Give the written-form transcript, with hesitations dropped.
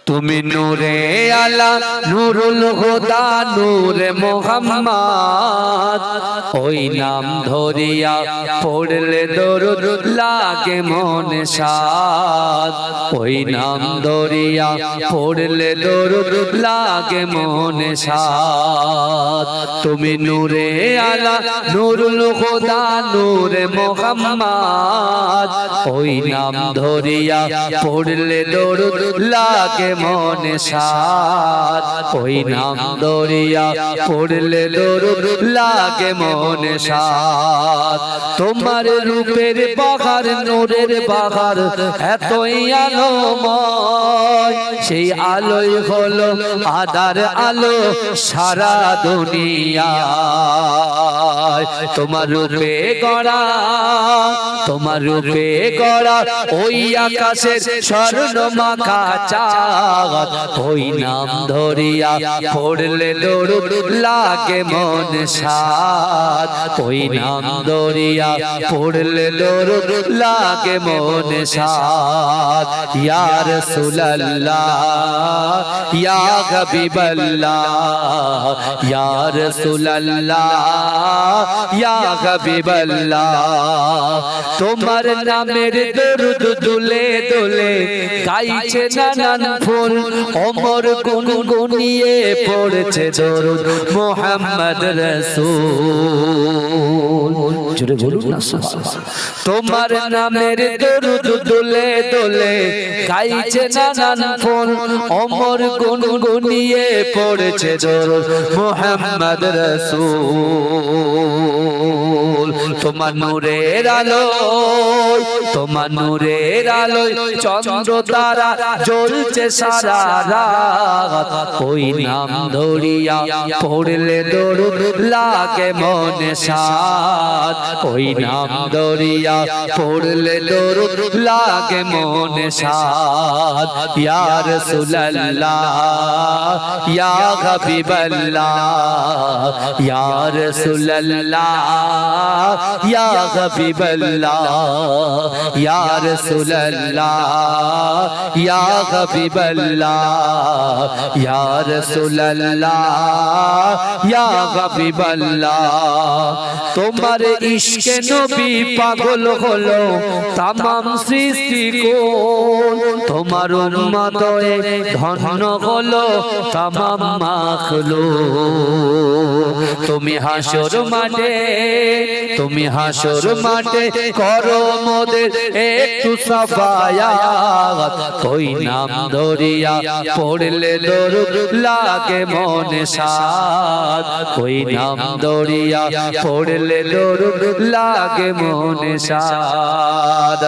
তুমি নূরে আলা নূরুল হুদা নূরে মুহাম্মদ ওই নাম ধরিয়া পড়লে দরুদ লাগে মনে সাদ ওই নাম ধরিয়া পড়লে দরুদ লাগে মনে সাদ তুমি নূরে আলা নূরুল হুদা নূরে মুহাম্মদ ওই নাম ধরিয়া পড়লে দরুদ লাগে মনে সাদ ওই নাম ধরিয়া পড়লে দরুদ লাগে মনে সাদ তোমার রূপের বাহার নূরের বাহার এতই আলোময় সেই আলোই হলো আদার আলো সারা দুনিয়ায় তোমার রূপে গড়া তোমার রূপে গড়া ওই আকাশের স্বর্ণ মাখা চাঁদ ওই নাম ধরিয়া পড়লে দরুদ লাগে মন সাদ ওই নাম ধরিয়া পড়লে দরুদ লাগে মন সাদ ইয়া রাসূলুল্লাহ ইয়া হাবিবাল্লাহ ইয়া রাসূলুল্লাহ ইয়া হাবিবাল্লাহ তোমার নামের দরুদ দুলে দুলে গাইছে নানান ফুল ওমর গুনগুনিয়ে পড়ছে দরুদ মুহাম্মদ রাসূল জোরে বলুন না সুবহানাল্লাহ তোমার নামের দরুদ দুলে দুলে গাইছে নানান ফুল ওমর গুনগুনিয়ে পড়ছে দরুদ মুহাম্মদ রাসূল তোমার নূরের আলো তোমার নূরের আলোয় চন্দ্র তারা জ্বলছে সারা রাত ওই নাম ধরিয়া পড়লে দরুদ লাগে মনে সাদ ওই নাম ধরিয়া পড়লে দরুদ লাগে মনে সাদ ইয়া রাসূলুল্লাহ ইয়া হাবিবাল্লাহ ইয়া রাসূলুল্লাহ ইয়া হাবিবাল্লাহ ইয়া রাসূলুল্লাহ ইয়া হাবিবাল্লাহ ইয়া রাসূলুল্লাহ ইয়া হাবিবাল্লাহ তোমার ইশকে নবী পাগল হলো तमाम সৃষ্টি কোন তোমার উম্মত হয়ে ধন্য হলো तमाम মাখলুক তুমি হাসর মাঠে করো মোদের একটু সাফায়াত ওই নাম ধরিয়া পড়লে দরুদ লাগে মনে সাদ ওই নাম ধরিয়া পড়লে দরুদ লাগে মনে সাদ।